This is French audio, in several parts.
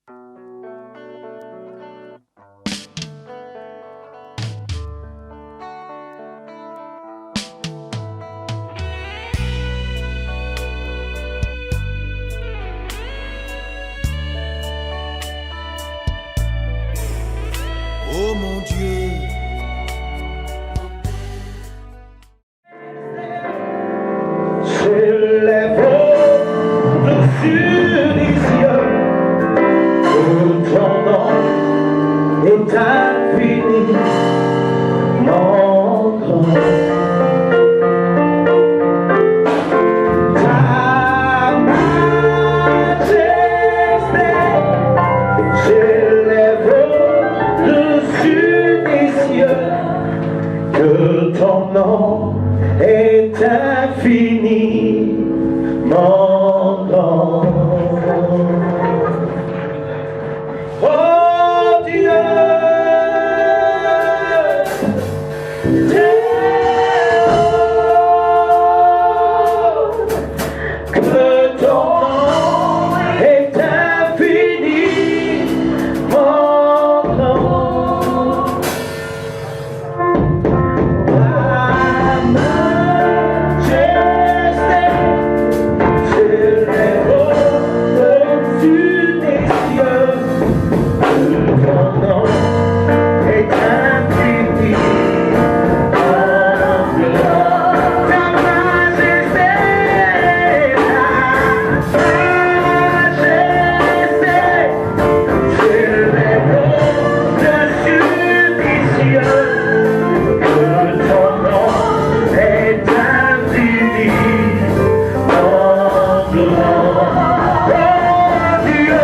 Oh mon Dieu, s'élève au-dessus des cieux, que ton nom est infini, mon grand. Ta majesté s'élève au-dessus des cieux, que ton nom est infini, mon grand. Oh Dieu, que ton nom est infini, mon grand. Ta majesté s'élève au-dessus des cieux, que ton nom est infini, mon grand. Ta majesté, s'élève au-dessus des cieux, que ton nom est infini, mon grand. Oh Dieu,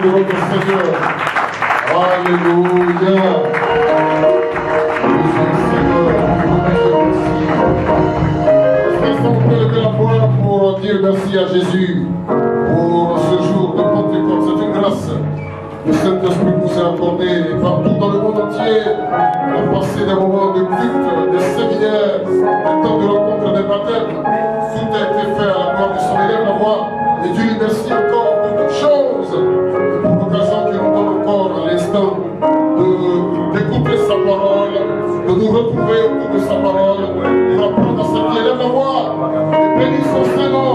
de votre Seigneur. Alléluia. Est-ce qu'on peut lever la voix pour dire merci à Jésus pour ce jour de Pentecôte? C'est une grâce. Le Saint-Esprit nous a accordé partout dans le monde entier. On a passé des moments de culte, des séminaires, des temps de rencontre, des baptêmes. Tout a été fait à la gloire de son élève, la voix. Et Dieu lui merci encore pour toutes choses. Pour l'occasion qu'il nous donne encore à l'instant d'écouter sa parole, de nous retrouver autour de sa parole, pour apprendre à ce qui élève la voix. Et bénis son Saint-Nom.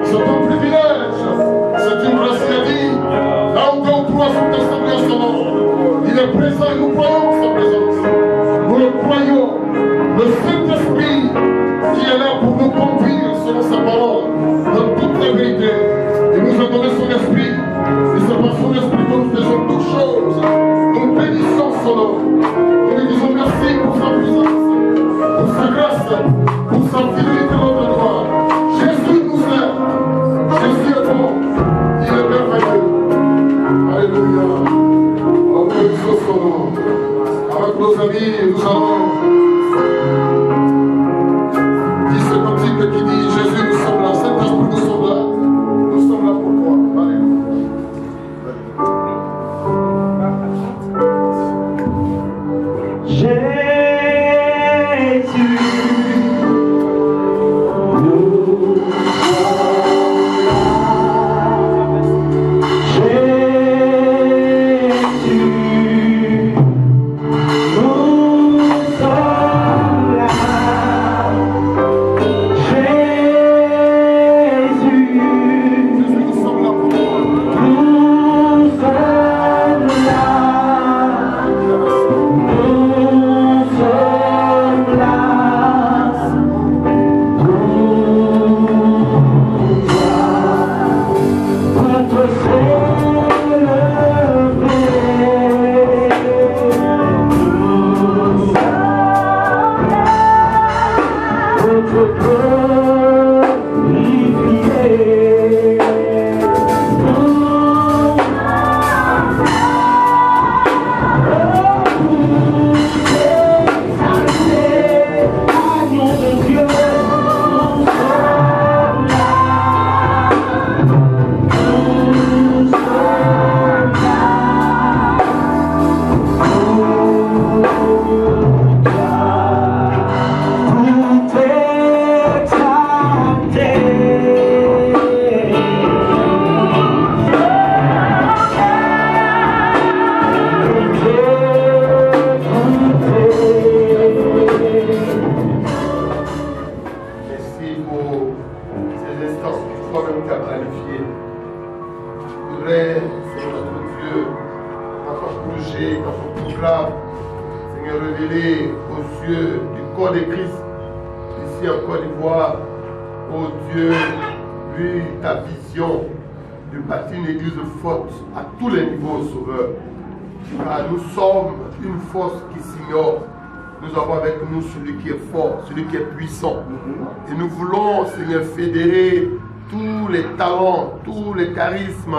C'est un privilège. C'est une grâce qu'il a dit. Là où deux ou trois sont assemblés à son nom, il est présent et nous croyons sa présence. Nous le croyons. Le Saint-Esprit qui est là pour nous conduire selon sa parole dans toute la vérité. Il nous a donné son esprit. Et c'est par son esprit que nous faisons toutes choses. Nous bénissons son nom. Nous lui disons merci pour sa puissance, pour sa grâce, pour sa fidélité dans notre gloire. Jésus nous aime. Jésus est bon. Il est merveilleux. Alléluia. On bénisse son nom. Avec nos amis, nous allons dire ce cantique qui dit Jésus, nous sommes là. Saint-Esprit, nous sommes là. Nous sommes là pour toi. Alléluia. prêcher, quand on proclame, Seigneur, révélé aux yeux du corps de Christ, ici en Côte d'Ivoire, oh Dieu, vu ta vision de bâtir une église forte à tous les niveaux, Sauveur. Car nous sommes une force qui s'ignore. Nous avons avec nous celui qui est fort, celui qui est puissant. Et nous voulons, Seigneur, fédérer tous les talents, tous les charismes,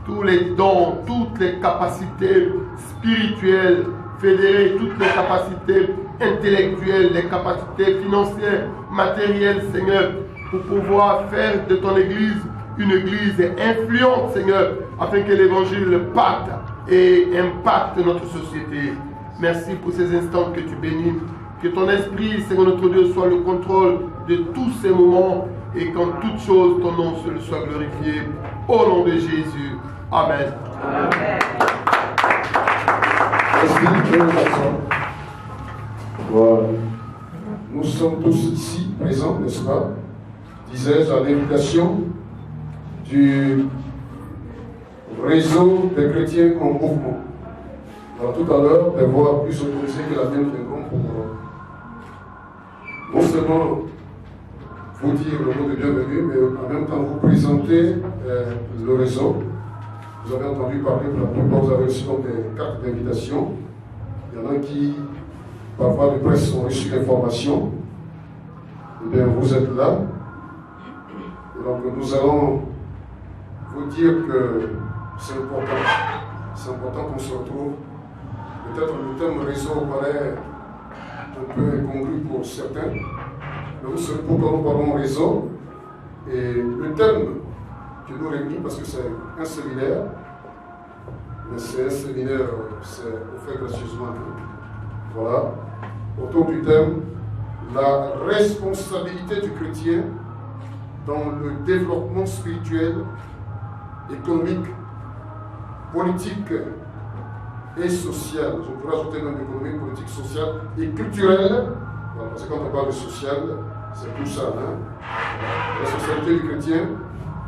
tous les dons, toutes les capacités spirituelles, fédérer toutes les capacités intellectuelles, les capacités financières, matérielles, Seigneur, pour pouvoir faire de ton église une église influente, Seigneur, afin que l'évangile parte et impacte notre société. Merci pour ces instants que tu bénis. Que ton esprit, Seigneur notre Dieu, soit le contrôle de tous ces moments et qu'en toutes choses, ton nom seul soit glorifié. Au nom de Jésus. Amen. Amen. Voilà. Nous sommes tous ici présents, n'est-ce pas? Disais-je, à l'invitation du réseau des chrétiens en mouvement. Alors, tout à l'heure, des voix plus autorisées que la mienne viendront pour non seulement vous dire le mot de bienvenue, mais en même temps vous présenter le réseau. Vous avez entendu parler, pour la plupart, vous avez reçu donc des cartes d'invitation. Il y en a qui, par voie de presse, ont reçu l'information. Eh bien, vous êtes là. Et donc, nous allons vous dire que c'est important. C'est important qu'on se retrouve. Peut-être le thème réseau paraît un peu incongru pour certains. Mais vous savez pourquoi nous parlons réseau. Et le thème qui nous réunit, parce que c'est un séminaire, mais c'est un séminaire, c'est offert gracieusement. Voilà. Autour du thème, la responsabilité du chrétien dans le développement spirituel, économique, politique et social. Je pourrais ajouter même économique, politique, sociale et culturelle. Voilà, parce que quand on parle de social, c'est tout ça. Hein? La responsabilité du chrétien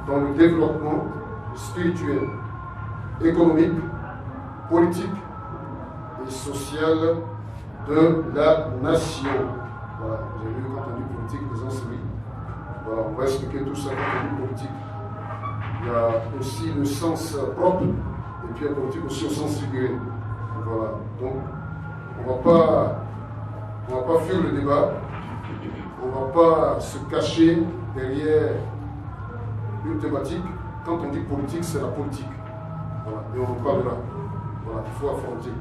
dans le développement spirituel, économique, politique et social de la nation. Voilà, j'ai vu quand on dit politique, les gens se rient. Voilà, on va expliquer tout ça quand on dit politique. Il y a aussi le sens propre et puis la politique aussi au sens figuré. Voilà, donc on ne va pas fuir le débat, on ne va pas se cacher derrière une thématique. Quand on dit politique, c'est la politique. Voilà, et on en parlera. Voilà, il faut affronter.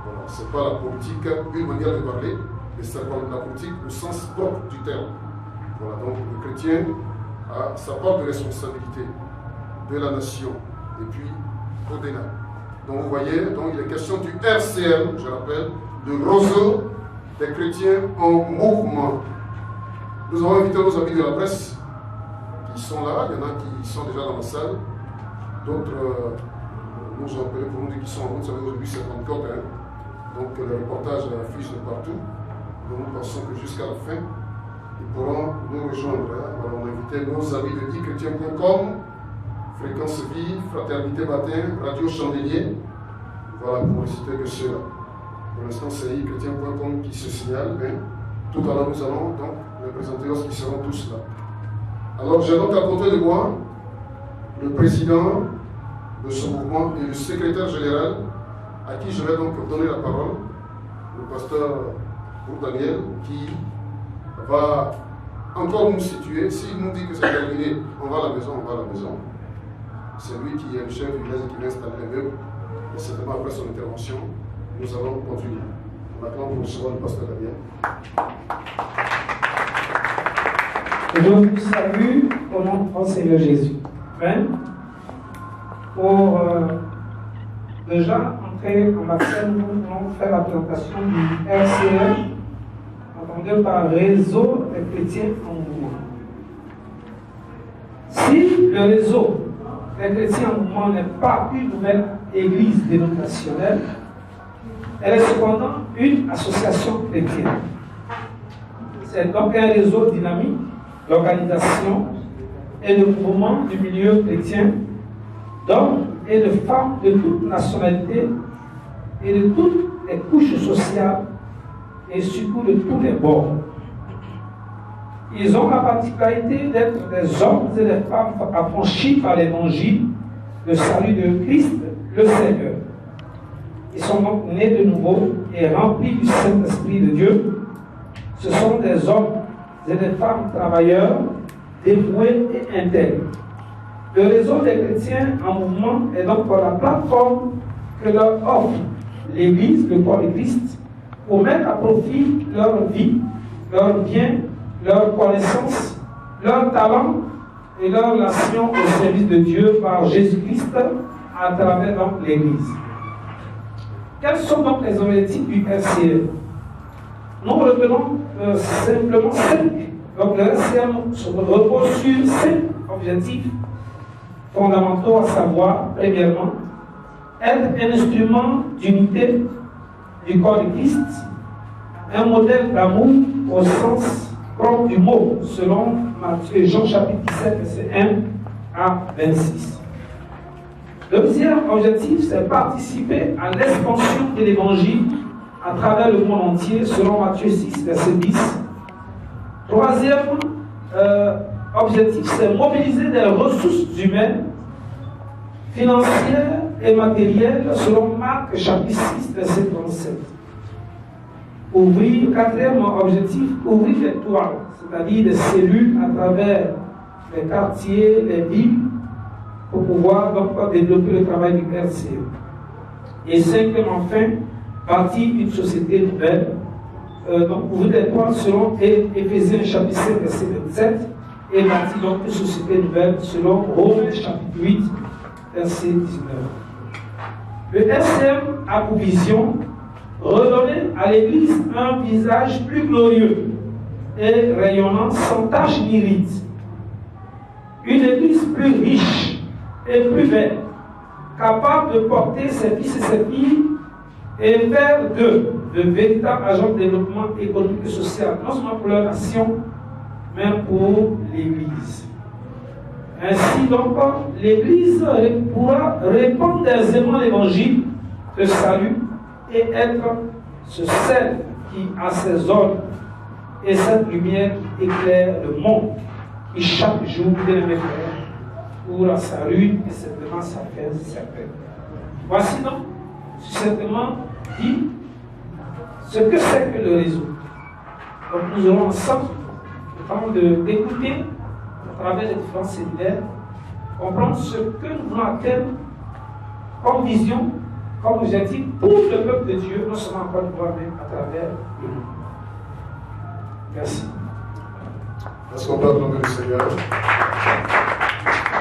Voilà, ce n'est pas la politique, une manière de parler, mais c'est la politique au sens propre du terme. Voilà, donc le chrétien a sa part de responsabilité de la nation et puis au-delà. Donc vous voyez, donc il est question du RCM, je rappelle, le réseau des chrétiens en mouvement. Nous avons invité nos amis de la presse qui sont là, il y en a qui sont déjà dans la salle, d'autres nous ont appelés pour nous dire qu'ils sont en route, ça veut dire aujourd'hui c'est Pentecôte, hein. Donc le reportage affiche de partout, donc nous pensons que jusqu'à la fin, ils pourront nous rejoindre. Hein. Alors, on a invité nos amis de ichrétien.com, Fréquence Vie, Fraternité Matin, Radio Chandelier, voilà pour ne citer que ceux-là. Pour l'instant, c'est ichrétien.com qui se signale, mais tout à l'heure nous allons donc les présenter lorsqu'ils seront tous là. Alors j'ai donc à côté de moi le président de ce mouvement et le secrétaire général à qui je vais donc donner la parole, le pasteur Daniel, qui va encore nous situer. S'il nous dit que c'est terminé, on va à la maison, on va à la maison. C'est lui qui est le chef du village et qui va installer les meubles. Et certainement après son intervention, nous allons continuer. On attend pour recevoir le pasteur Daniel. Je vous salue au nom de Seigneur Jésus. Amen. Pour déjà entrer en matière, nous allons faire la présentation du RCM, entendu par Réseau des chrétiens en mouvement. Si le réseau des chrétiens en mouvement n'est pas une nouvelle église dénominationnelle, elle est cependant une association chrétienne. C'est donc un réseau dynamique d'organisation et de mouvement du milieu chrétien, d'hommes et de femmes de toute nationalité et de toutes les couches sociales et surtout de tous les bords. Ils ont la particularité d'être des hommes et des femmes affranchis par l'évangile, le salut de Christ, le Seigneur. Ils sont donc nés de nouveau et remplis du Saint-Esprit de Dieu. Ce sont des hommes et des femmes travailleurs, dévoués et intègres. Le réseau des chrétiens en mouvement est donc la plateforme que leur offre l'Église, le corps de Christ, pour mettre à profit leur vie, leurs biens, leur connaissance, leur talent et leur relation au service de Dieu par Jésus-Christ à travers donc l'Église. Quels sont donc les objectifs du RCE? Nous retenons simplement 5. Donc le RCE repose sur 5 objectifs fondamentaux, à savoir, premièrement, être un instrument d'unité du corps de Christ, un modèle d'amour au sens propre du mot, selon Jean chapitre 17, verset 1 à 26. Le deuxième objectif, c'est participer à l'expansion de l'évangile à travers le monde entier, selon Matthieu 6, verset 10. Troisième objectif, c'est mobiliser des ressources humaines, financières et matérielles, selon Marc chapitre 6, verset 37. Quatrième objectif, ouvrir les toits, c'est-à-dire des cellules à travers les quartiers, les villes, pour pouvoir donc développer le travail du RCE. Et cinquième, enfin, bâtir une société nouvelle. Donc ouvrir les toits selon Éphésiens chapitre 7, verset 27, et bâtir donc une société nouvelle selon Romains chapitre 8, verset 19. Le RCM a pour vision redonner à l'Église un visage plus glorieux et rayonnant sans tache ni ride. Une Église plus riche et plus belle, capable de porter ses fils et ses filles et faire d'eux de véritables agents de développement économique et social, non seulement pour leur nation, mais pour l'Église. Ainsi donc, l'Église pourra répandre aisément l'évangile de salut et être ce sel qui a ses ordres et cette lumière qui éclaire le monde, qui chaque jour, bien aimé frère, pour sa ruine et certainement sa paix certaine. Voici donc, certainement, dit ce que c'est que le réseau. Donc nous aurons ensemble le temps d'écouter à travers les différents séminaires, comprendre ce que nous voulons atteindre comme vision, comme objectif pour le peuple de Dieu, non seulement en Côte d'Ivoire, mais à travers le monde. Merci. Est-ce qu'on peut acclamer le Seigneur?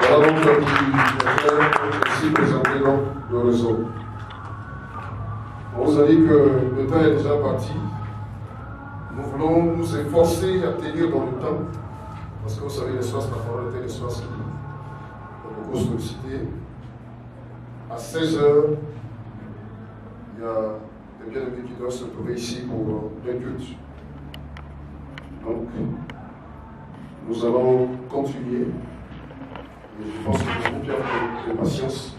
Voilà donc comme il ici présenter donc le réseau. On vous a dit que le temps est déjà parti. Nous voulons nous efforcer à tenir dans le temps, parce que vous savez, l'espace, la parole était l'espace qui est beaucoup sollicité. À 16h, il y a des bien-aimés qui doivent se trouver ici pour un culte. Donc, nous allons continuer. Et je pense que nous avons bien de patience.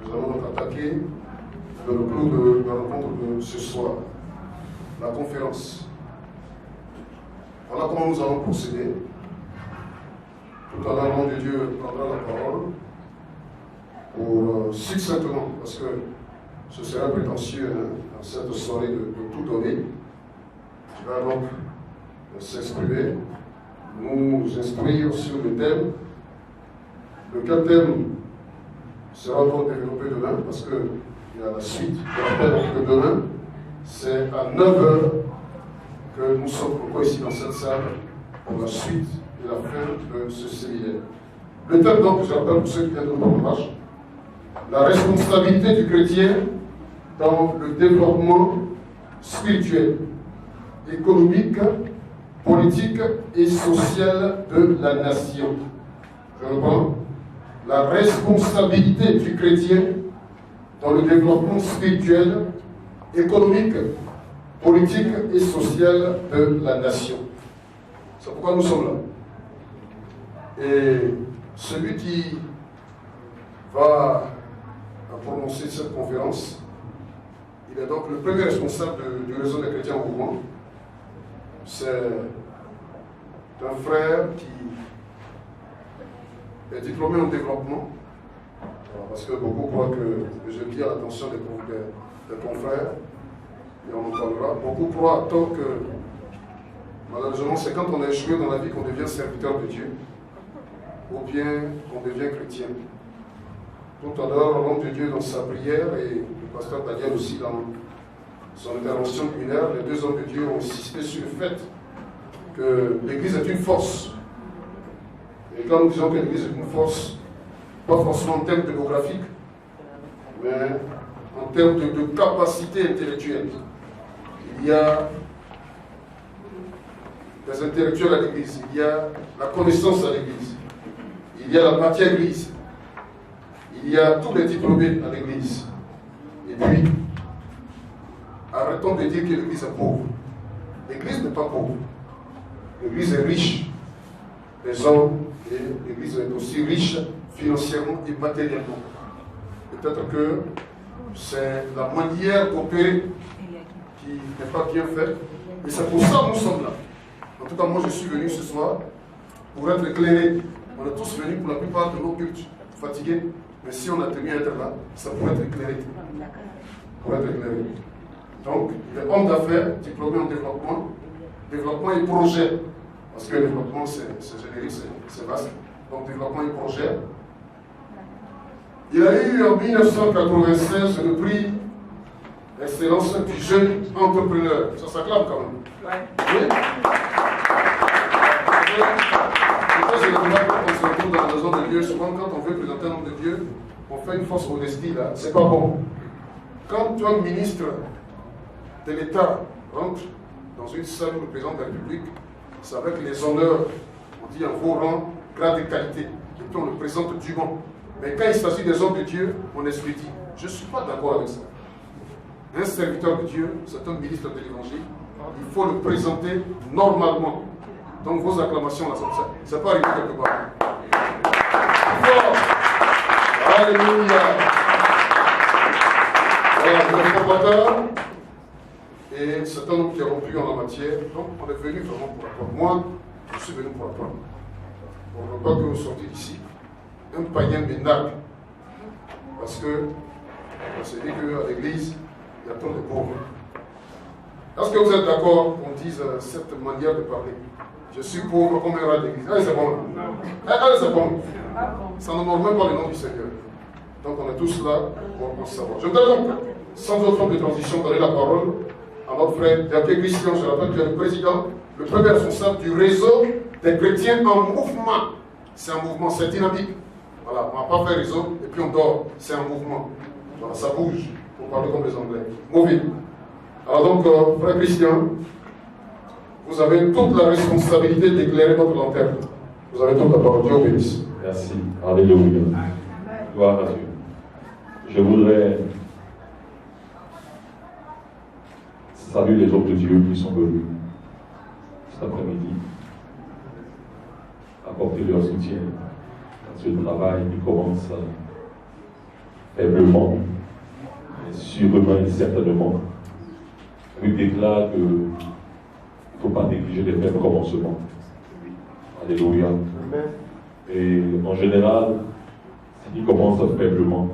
Nous allons donc attaquer le clou de la rencontre de ce soir, la conférence. Voilà comment nous allons procéder. Tout à l'heure, de Dieu prendra la parole pour succinctement, parce que ce serait prétentieux dans cette soirée de tout donner. Il va donc s'exprimer, nous instruire sur le thème. Lequel thème sera encore développé demain, parce qu'il y a la suite. Je rappelle que demain, c'est à 9h que nous sommes encore ici dans cette salle pour la suite et la fin de ce séminaire. Le thème, donc, je rappelle pour ceux qui viennent de prendre marche, la responsabilité du chrétien dans le développement spirituel, économique, politique et social de la nation. Je reprends. La responsabilité du chrétien dans le développement spirituel, économique, politique et social de la nation. C'est pourquoi nous sommes là. Et celui qui va prononcer cette conférence Il est donc le premier responsable du réseau des chrétiens au mouvement. C'est un frère qui est diplômé en développement. Alors, parce que beaucoup croient que je dis à l'attention des confrères, et on en parlera. Beaucoup croient à tort que malheureusement c'est quand on a échoué dans la vie qu'on devient serviteur de Dieu, ou bien qu'on devient chrétien. Tout à l'heure, l'homme de Dieu dans sa prière, et le pasteur Daniel aussi dans son intervention luminaire, les deux hommes de Dieu ont insisté sur le fait que l'Église est une force. Et quand nous disons que l'Église est une force, pas forcément en termes démographiques, mais en termes de capacité intellectuelle. Il y a des intellectuels à l'Église, il y a la connaissance à l'Église, il y a la matière grise, il y a tous les diplômés à l'Église. Et puis, arrêtons de dire que l'Église est pauvre. L'Église n'est pas pauvre. L'Église est riche. Les hommes, et l'Église est aussi riche financièrement et matériellement. Peut-être que c'est la manière d'opérer qui n'est pas bien faite. Et c'est pour ça que nous sommes là. En tout cas, moi je suis venu ce soir pour être éclairé. On est tous venus pour la plupart de nos cultes fatigués. Mais si on a tenu à être là, ça pourrait être éclairé. Pour être éclairé. Donc, les hommes d'affaires diplômés en développement et projet. Parce que le développement, c'est générique, c'est vaste. Donc, développement et projet. Il a eu en 1996 le prix d'excellence du jeune entrepreneur. Ça s'acclame quand même. Ouais. Oui. C'est le débat quand on se retrouve dans la maison de Dieu. Souvent, quand on veut présenter un homme de Dieu, on fait une fausse modestie là. C'est pas bon. Quand un ministre de l'État rentre dans une salle où le président de la République, c'est avec les honneurs, on dit en vos rangs, grade et qualité, et puis on le présente dûment. Mais quand il s'agit des hommes de Dieu, on expédie. Je ne suis pas d'accord avec ça. Un serviteur de Dieu, c'est un ministre de l'Évangile, il faut le présenter normalement. Donc vos acclamations, là, ça peut arriver quelque part. Alléluia. Voilà, le formateur. Et c'est un homme qui est rompu en la matière. Donc on est venu vraiment pour apprendre. Moi, je suis venu pour apprendre. On ne veut pas que vous sortiez d'ici un païen bénard. Parce que on s'est dit qu'à l'église, il y a tant de pauvres. Est-ce que vous êtes d'accord qu'on dise cette manière de parler? Je suis pauvre comme un rat d'église. Allez, c'est bon. Allez, c'est bon. Ça n'honore même pas le nom du Seigneur. Donc on est tous là pour savoir. Je voudrais donc, sans autre forme de transition, donner la parole à notre frère David Christian. Je rappelle qu'il est le président, le premier responsable du réseau des chrétiens en mouvement. C'est un mouvement, c'est dynamique. Voilà, on n'a pas fait réseau et puis on dort. C'est un mouvement. Voilà, ça bouge, pour parler comme les Anglais. Moving. Alors donc, frère Christian, vous avez toute la responsabilité d'éclairer notre lanterne. Vous avez toute la parole. Dieu bénisse. Merci. Alléluia. Gloire à Dieu. Je voudrais saluer les hommes de Dieu qui sont venus cet après-midi apporter leur soutien dans ce travail qui commence faiblement, mais sûrement et certainement. Il déclare qu'il ne faut pas négliger les faibles commencements. Alléluia. Et en général, ce qui commence faiblement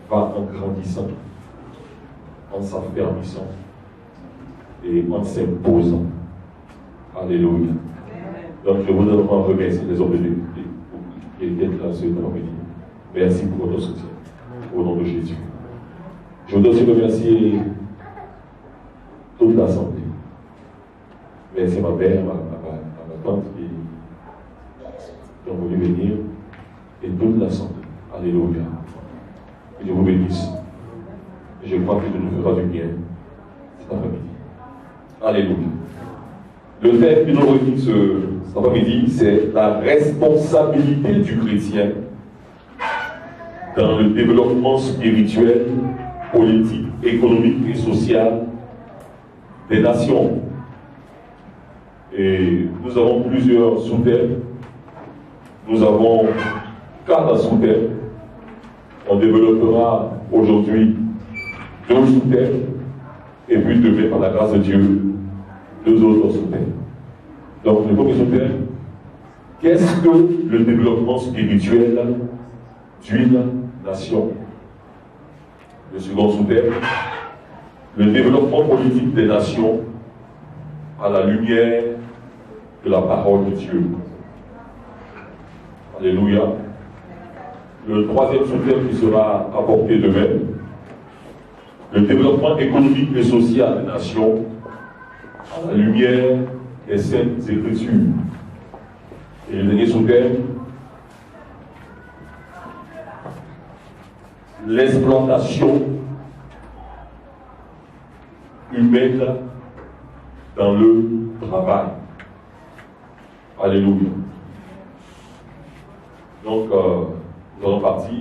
va en grandissant, en s'affermissant et en s'imposant. Alléluia. Donc je voudrais vraiment remercier les hommes de Dieu qui étaient là ce après-midi. Merci pour votre soutien. Au nom de Jésus. Je voudrais aussi remercier toute l'Assemblée. Merci ma mère, ma tante qui ont voulu venir et toute l'Assemblée. Alléluia. Que Dieu vous bénisse. Et je crois que Dieu nous fera du bien cet après-midi. Alléluia. Le thème qui nous réunit cet après-midi, c'est la responsabilité du chrétien dans le développement spirituel, politique, économique et social des nations. Et nous avons plusieurs sous-thèmes. Nous avons 4 sous-thèmes. On développera aujourd'hui 2 sous terre, et puis demain, par la grâce de Dieu, 2 autres sous terre. Donc, le premier sous terre, qu'est-ce que le développement spirituel d'une nation? Le second sous terre, le développement politique des nations à la lumière de la parole de Dieu. Alléluia. Le troisième sous-thème qui sera apporté demain, le développement économique et social des nations à la lumière des Saintes Écritures. Et le dernier sous-thème, l'exploitation humaine dans le travail. Alléluia. Donc, nous allons partir.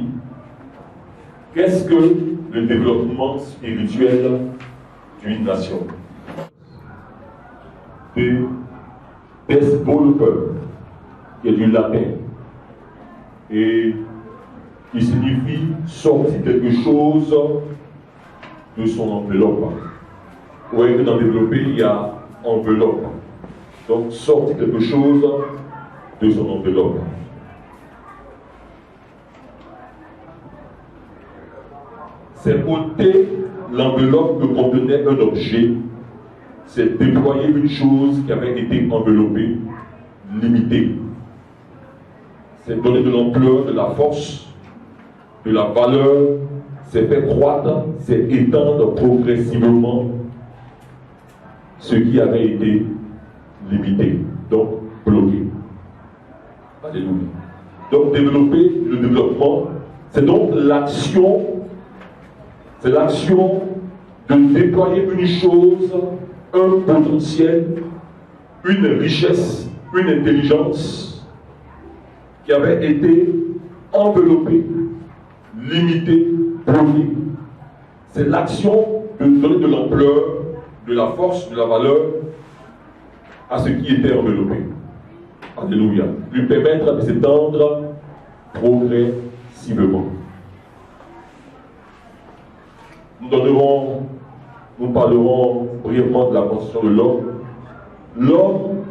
Qu'est-ce que le développement spirituel d'une nation? Développer, qui est du latin, et qui signifie sortir quelque chose de son enveloppe. Vous voyez que dans développer, il y a enveloppe. Donc, sortir quelque chose de son enveloppe. C'est ôter l'enveloppe que contenait un objet, c'est déployer une chose qui avait été enveloppée, limitée. C'est donner de l'ampleur, de la force, de la valeur, c'est faire croître, c'est étendre progressivement ce qui avait été limité, donc bloqué. Alléluia. Donc développer le développement, c'est donc l'action, c'est l'action de déployer une chose, un potentiel, une richesse, une intelligence qui avait été enveloppée, limitée, bloquée. C'est l'action de donner de l'ampleur, de la force, de la valeur à ce qui était enveloppé. Alléluia. Lui permettre de s'étendre progressivement. Nous parlerons brièvement de la constitution de l'homme. L'homme,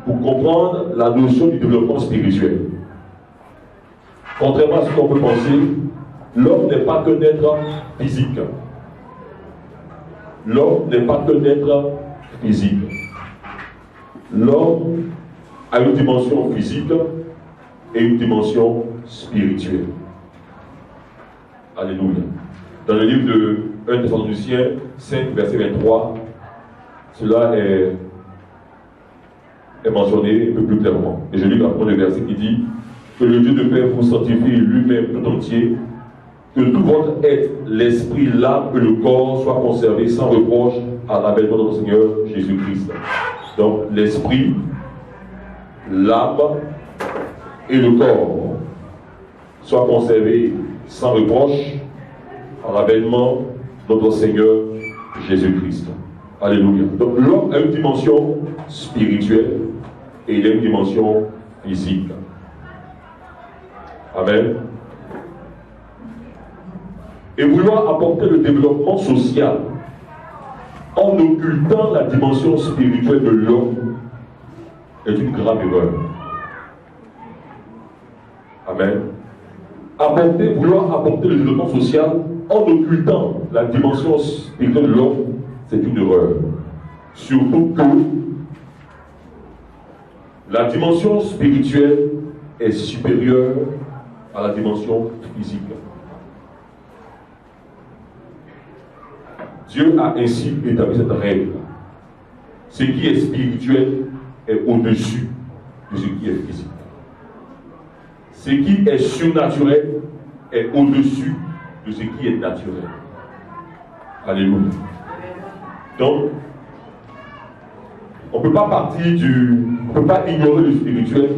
pour comprendre la notion du développement spirituel. Contrairement à ce qu'on peut penser, l'homme n'est pas qu'un être physique. L'homme n'est pas qu'un être physique. L'homme a une dimension physique et une dimension spirituelle. Alléluia. Dans le livre de 1 Thessaloniciens 5, verset 23, cela est mentionné un peu plus clairement. Et je lis maintenant le verset qui dit que le Dieu de paix vous sanctifie lui-même tout entier, que tout votre être, l'esprit, l'âme et le corps soient conservés sans reproche à l'avènement de notre Seigneur Jésus-Christ. Donc l'esprit, l'âme et le corps soient conservés sans reproche à l'avènement de notre Seigneur Jésus-Christ. Alléluia. Donc l'homme a une dimension spirituelle et il a une dimension physique. Amen. Et vouloir apporter le développement social en occultant la dimension spirituelle de l'homme est une grave erreur. Amen. Vouloir apporter le développement social en occultant la dimension spirituelle de l'homme, c'est une erreur. Surtout que la dimension spirituelle est supérieure à la dimension physique. Dieu a ainsi établi cette règle. Ce qui est spirituel est au-dessus de ce qui est physique. Ce qui est surnaturel est au-dessus de ce qui est naturel. Alléluia. Donc, on ne peut pas on ne peut pas ignorer le spirituel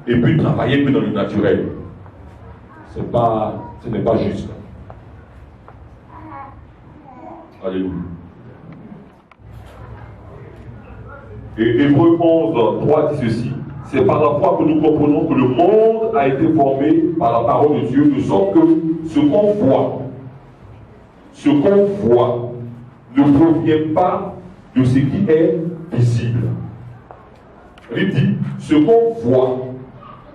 et puis travailler que dans le naturel. Ce n'est pas juste. Alléluia. Et Hébreux 11, 3 dit ceci. C'est par la foi que nous comprenons que le monde a été formé par la parole de Dieu, de sorte que ce qu'on voit, ce qu'on voit ne provient pas de ce qui est visible. Il dit, ce qu'on voit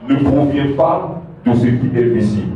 ne provient pas de ce qui est visible.